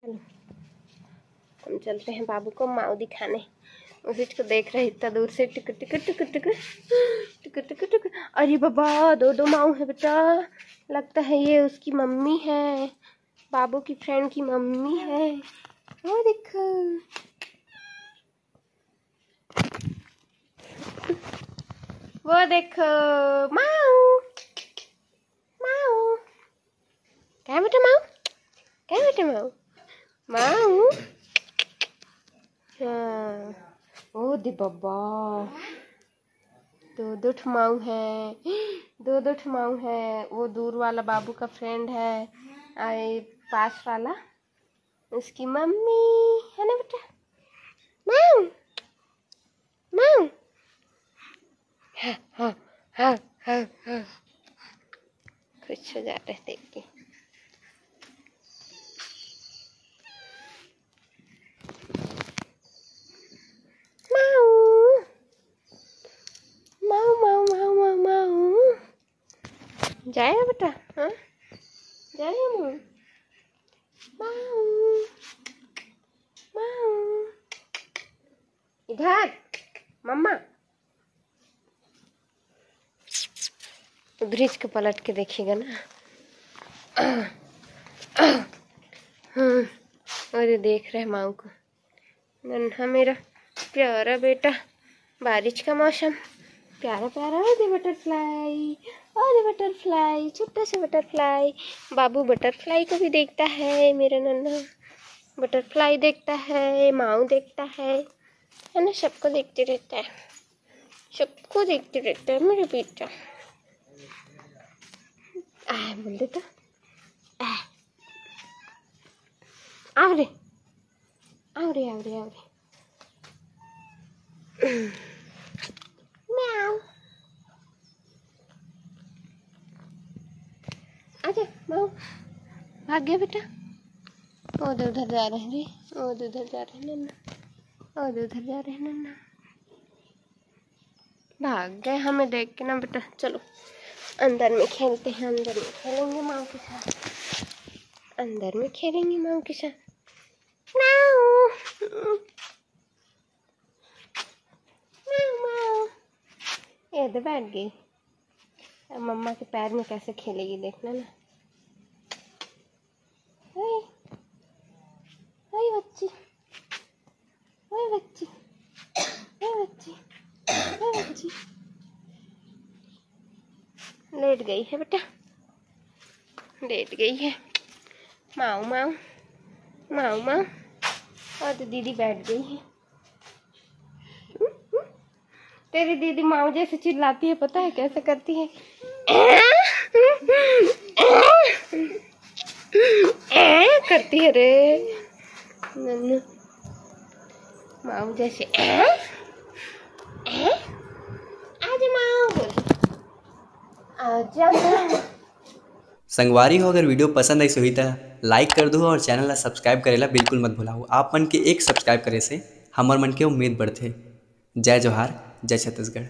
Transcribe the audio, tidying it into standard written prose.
चलो हम चलते हैं बाबू को माऊ दिखाने। उसी को देख रहे इतना दूर से, टिक टिक टिक टिक टिक टिक टिक। अरे बाबा, दो माऊ है बेटा। लगता है ये उसकी मम्मी है, बाबू की फ्रेंड की मम्मी है। वो देखो, वो देखो माऊ। माऊ क्या बेटा, माऊ क्या बेटा, माऊ माऊ। हाँ, ओ दे बाबा, दो माऊ है, दो माऊ है। वो दूर वाला बाबू का फ्रेंड है, आए पास वाला उसकी मम्मी है ना बेटा। माऊ माऊ। हाँ हाँ हाँ हाँ हाँ, खुश हो जा रहे देख के। जाएगा बेटा, हाँ जाएगा माऊ। माऊ माऊ, इधर मम्मा। ब्रिज को पलट के देखिएगा ना। और देख रहे माऊ को, नन्हा मेरा प्यारा बेटा। बारिश का मौसम, प्यारा प्यारा। और बटरफ्लाई, और बटरफ्लाई, छोटा सा बटरफ्लाई। बाबू बटरफ्लाई को भी देखता है, मेरा नन्हा बटरफ्लाई देखता है, माऊ देखता है ना। सबको देखते रहता है, सबको देखते रहता है मेरा बेटा। बोल देता, आओ रे आओ रे आओ रे आओ रे। म्याऊ, आजा माऊ। भाग गया बेटा। वो उधर जा रहे हैं रे, वो उधर जा रहे हैं नन्ना, वो उधर जा रहे हैं नन्ना। भाग गए हमें देख के ना बेटा। चलो अंदर में खेलते हैं, अंदर में खेलेंगे माऊ के साथ, अंदर में खेलेंगे माऊ के साथ। माऊ माऊ माऊ, ये तो बैठ गई। अब मम्मा के पैर में कैसे खेलेगी देखना ना। ओए बच्ची, ओए बच्ची, ओए बच्ची, ओए बच्ची। लेट गई है बेटा, लेट गई है। माऊ माऊ माऊ माऊ। और तो दीदी बैठ गई है। तेरी दीदी माऊ जैसे चिल्लाती है, पता है कैसे करती है? करती है रे नन्नू, माऊ जैसे। आजा माऊ, आजा माऊ। संगवारी हो, अगर वीडियो पसंद आई सो तो लाइक कर दो और चैनल ला सब्सक्राइब करेला बिल्कुल मत भूलाओ। आप मन के एक सब्सक्राइब करे से हमार मन के उम्मीद बढ़ते। जय जोहार, जय छत्तीसगढ़।